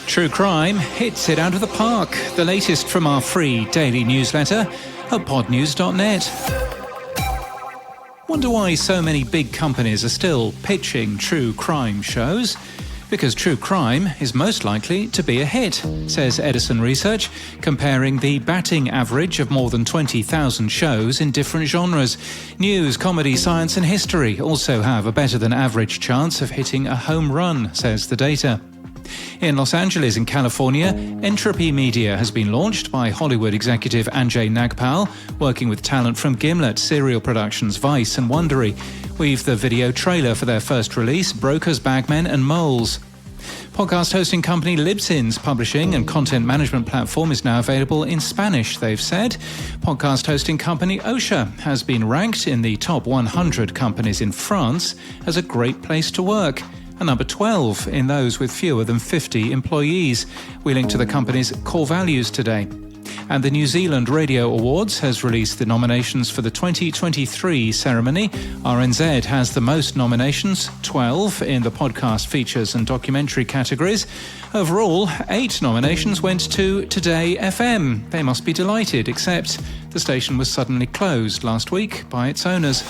True crime hits it out of the park. The latest from our free daily newsletter at podnews.net. Wonder why so many big companies are still pitching true crime shows? Because true crime is most likely to be a hit, says Edison Research, comparing the batting average of more than 20,000 shows in different genres. News, comedy, science and history also have a better than average chance of hitting a home run, says the data. In Los Angeles in California, Entropy Media has been launched by Hollywood executive Anjay Nagpal, working with talent from Gimlet, Serial Productions, Vice and Wondery. We've the video trailer for their first release, Brokers, Bagmen and Moles. Podcast hosting company Libsyn's publishing and content management platform is now available in Spanish, they've said. Podcast hosting company Osha has been ranked in the top 100 companies in France as a great place to work, and number 12 in those with fewer than 50 employees. We link to the company's core values today. And the New Zealand Radio Awards has released the nominations for the 2023 ceremony. RNZ has the most nominations, 12 in the podcast features and documentary categories. Overall, 8 nominations went to Today FM. They must be delighted, except the station was suddenly closed last week by its owners.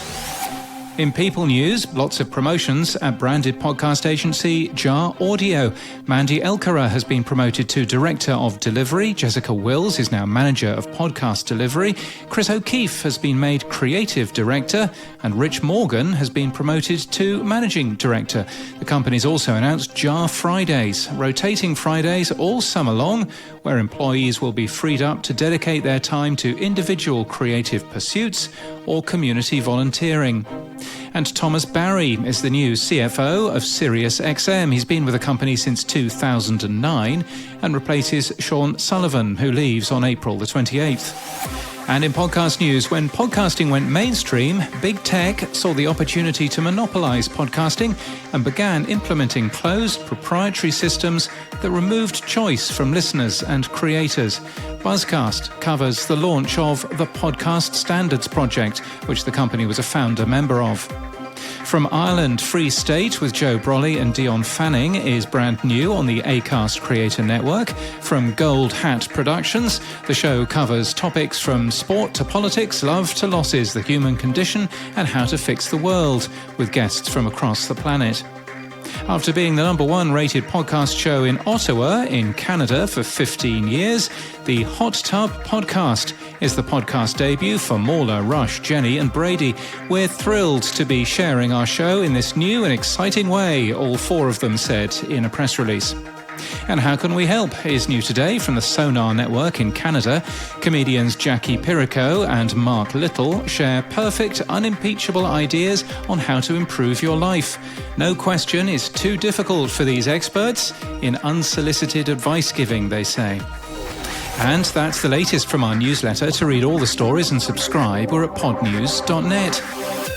In People News, lots of promotions at branded podcast agency Jar Audio. Mandy Elkara has been promoted to Director of Delivery. Jessica Wills is now Manager of Podcast Delivery. Chris O'Keefe has been made Creative Director. And Rich Morgan has been promoted to Managing Director. The company's also announced Jar Fridays, rotating Fridays all summer long, where employees will be freed up to dedicate their time to individual creative pursuits or community volunteering. And Thomas Barry is the new CFO of SiriusXM. He's been with the company since 2009 and replaces Sean Sullivan, who leaves on April the 28th. And in podcast news, when podcasting went mainstream, big tech saw the opportunity to monopolize podcasting and began implementing closed proprietary systems that removed choice from listeners and creators. Buzzcast covers the launch of the Podcast Standards Project, which the company was a founder member of. From Ireland, Free State with Joe Brolly and Dion Fanning is brand new on the Acast Creator Network. From Gold Hat Productions, the show covers topics from sport to politics, love to losses, the human condition and how to fix the world, with guests from across the planet. After being the number 1 rated podcast show in Ottawa, in Canada, for 15 years, the Hot Tub Podcast is the podcast debut for Mauler, Rush, Jenny and Brady. We're thrilled to be sharing our show in this new and exciting way, all 4 of them said in a press release. And How Can We Help is new today from the Sonar Network in Canada. Comedians Jackie Pirico and Mark Little share perfect, unimpeachable ideas on how to improve your life. No question is too difficult for these experts in unsolicited advice giving, they say. And that's the latest from our newsletter. To read all the stories and subscribe, we're at podnews.net.